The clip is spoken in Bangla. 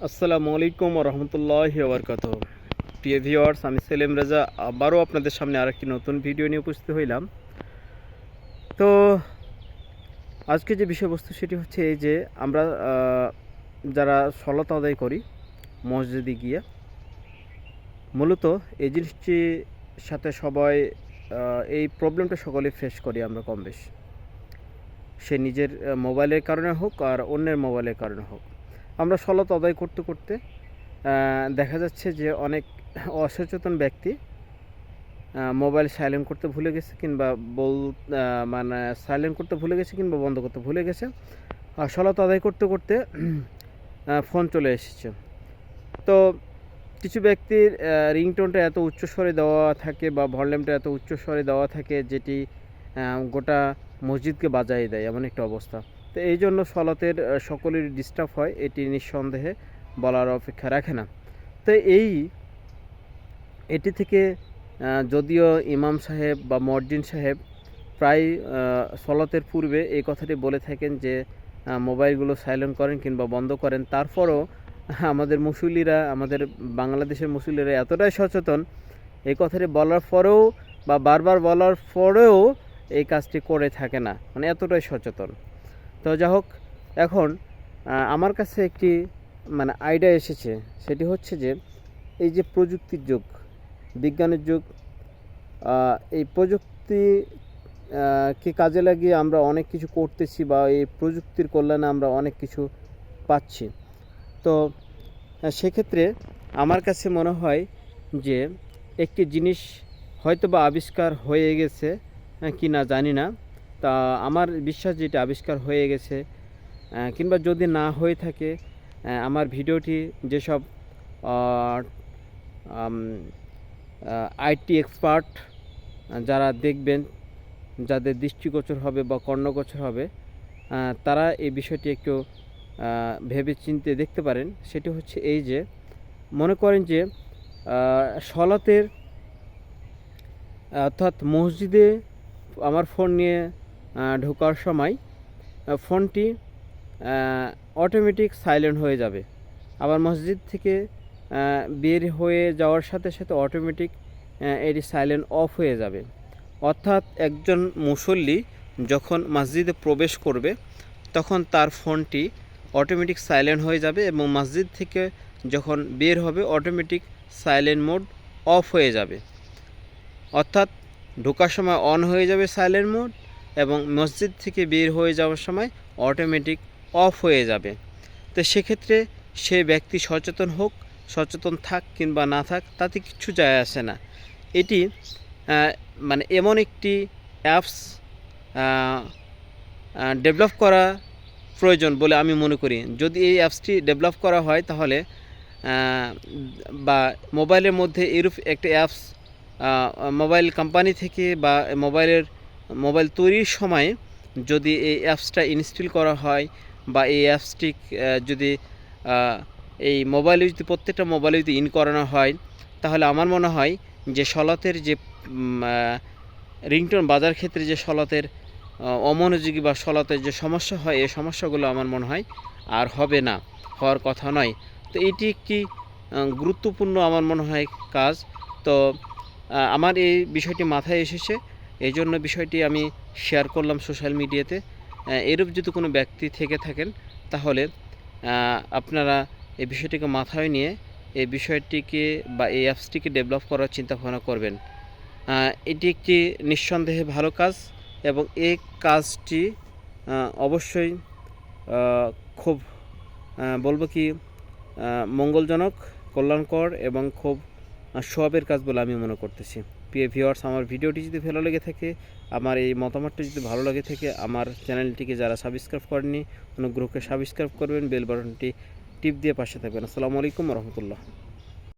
আসসালামু আলাইকুম রহমতুল্লাহি ওবরকাতুহু। প্রিয় ভিউয়ার্স, আমি সেলিম রাজা আবারও আপনাদের সামনে আরেকটি নতুন ভিডিও নিয়ে উপস্থিত হইলাম। তো আজকে যে বিষয়বস্তু সেটি হচ্ছে এই যে আমরা যারা সলাত আদায় করি মসজিদে গিয়ে, মূলত এই জিনিসটির সাথে সবাই এই প্রবলেমটা সকলে ফেস করি আমরা কম বেশ। সে নিজের মোবাইলের কারণে হোক আর অন্যের মোবাইলের কারণে হোক, আমরা সলাত আদায় করতে করতে দেখা যাচ্ছে যে অনেক অসচেতন ব্যক্তি মোবাইল সাইলেন্ট করতে ভুলে গেছে কিংবা মানে সাইলেন্ট করতে ভুলে গেছে কিংবা বন্ধ করতে ভুলে গেছে, আর সলাত আদায় করতে করতে ফোন চলে এসেছে। তো কিছু ব্যক্তির রিংটোনটা এত উচ্চস্বরে দেওয়া থাকে বা ভলিউমটা এত উচ্চস্বরে দেওয়া থাকে যেটি গোটা মসজিদকে বাজায় দেয়, এমন একটা অবস্থা। তো এই জন্য সলাতের সকলেরই ডিস্টার্ব হয়, এটি নিঃসন্দেহে বলার অপেক্ষা রাখে না। তো এটি থেকে যদিও ইমাম সাহেব বা মর্জিন সাহেব প্রায় সলাতের পূর্বে এই কথাটি বলে থাকেন যে মোবাইলগুলো সাইলেন্ট করেন কিংবা বন্ধ করেন, তারপরও আমাদের মুসল্লিরা, আমাদের বাংলাদেশের মুসল্লিরা এতটাই সচেতন, এই কথাটি বলার পরেও বা বারবার বলার পরেও এই কাজটি করে থাকে না, মানে এতটাই সচেতন। তো যাই হোক, এখন আমার কাছে একটি মানে আইডিয়া এসেছে, সেটি হচ্ছে যে এই যে প্রযুক্তির যুগ, বিজ্ঞানের যুগ, এই প্রযুক্তি কে কাজে লাগিয়ে আমরা অনেক কিছু করতেছি বা এই প্রযুক্তির কল্যাণে আমরা অনেক কিছু পাচ্ছি। তো সেক্ষেত্রে আমার কাছে মনে হয় যে একটি জিনিস হয়তো বা আবিষ্কার হয়ে গেছে কি না জানি না, তা আমার বিশ্বাস যেটা আবিষ্কার হয়ে গেছে, কিংবা যদি না হয়ে থাকে, আমার ভিডিওটি যেসব আইটি এক্সপার্ট যারা দেখবেন, যাদের দৃষ্টিগোচর হবে বা কর্ণগোচর হবে, তারা এই বিষয়টি একটু ভেবে চিন্তে দেখতে পারেন। সেটি হচ্ছে এই যে, মনে করেন যে সলাতের অর্থাৎ মসজিদে আমার ফোন নিয়ে ঢোকার সময় ফোনটি অটোমেটিক সাইলেন্ট হয়ে যাবে, আবার মসজিদ থেকে বের হয়ে যাওয়ার সাথে সাথে অটোমেটিক এটি সাইলেন্ট অফ হয়ে যাবে। অর্থাৎ একজন মুসল্লি যখন মসজিদে প্রবেশ করবে তখন তার ফোনটি অটোমেটিক সাইলেন্ট হয়ে যাবে এবং মসজিদ থেকে যখন বের হবে অটোমেটিক সাইলেন্ট মোড অফ হয়ে যাবে। অর্থাৎ ঢোকার সময় অন হয়ে যাবে সাইলেন্ট মোড এবং মসজিদ থেকে বের হয়ে যাওয়ার সময় অটোমেটিক অফ হয়ে যাবে। তো সেক্ষেত্রে সে ব্যক্তি সচেতন হোক, সচেতন থাক কিংবা না থাক, তাতে কিছু যায় আসে না। এটি মানে এমন একটি অ্যাপস ডেভেলপ করা প্রয়োজন বলে আমি মনে করি। যদি এই অ্যাপসটি ডেভেলপ করা হয় তাহলে বা মোবাইলের মধ্যে এরূপ একটা অ্যাপস মোবাইল কোম্পানি থেকে বা মোবাইল তৈরির সময় যদি এই অ্যাপসটা ইনস্টল করা হয় বা এই অ্যাপসটি যদি এই মোবাইলে যদি প্রত্যেকটা মোবাইলে যদি ইন করানো হয়, তাহলে আমার মনে হয় যে সলাতের যে রিংটোন বাজার ক্ষেত্রে যে সলাতের অমনোযোগী বা সলাতের যে সমস্যা হয়, এই সমস্যাগুলো আমার মনে হয় আর হবে না, হওয়ার কথা নয়। তো এটি একটি গুরুত্বপূর্ণ আমার মনে হয় কাজ। তো আমার এই বিষয়টি মাথায় এসেছে, এই জন্য বিষয়টি আমি শেয়ার করলাম সোশ্যাল মিডিয়াতে। এরূপ যদি কোনো ব্যক্তি থেকে থাকেন তাহলে আপনারা এই বিষয়টিকে মাথায় নিয়ে এই বিষয়টিকে বা এই অ্যাপসটিকে ডেভেলপ করার চিন্তা ভাবনা করবেন। এটি একটি নিঃসন্দেহে ভালো কাজ এবং এই কাজটি অবশ্যই খুব বলবো কি মঙ্গলজনক, কল্যাণকর এবং খুব সওয়াবের কাজ বলে আমি মনে করতেছি। প্রিয় ভিউয়ার্স, আমার ভিডিওটি যদি ভালো লেগে থাকে, আমার এই মতামতটি যদি ভালো লাগে থাকে, আমার চ্যানেলটিকে যারা সাবস্ক্রাইব করেননি অনুগ্রহকে সাবস্ক্রাইব করবেন, বেল বাটনটি টিপ দিয়ে পাশে থাকবেন। আসসালামু আলাইকুম রহমতুল্লাহ।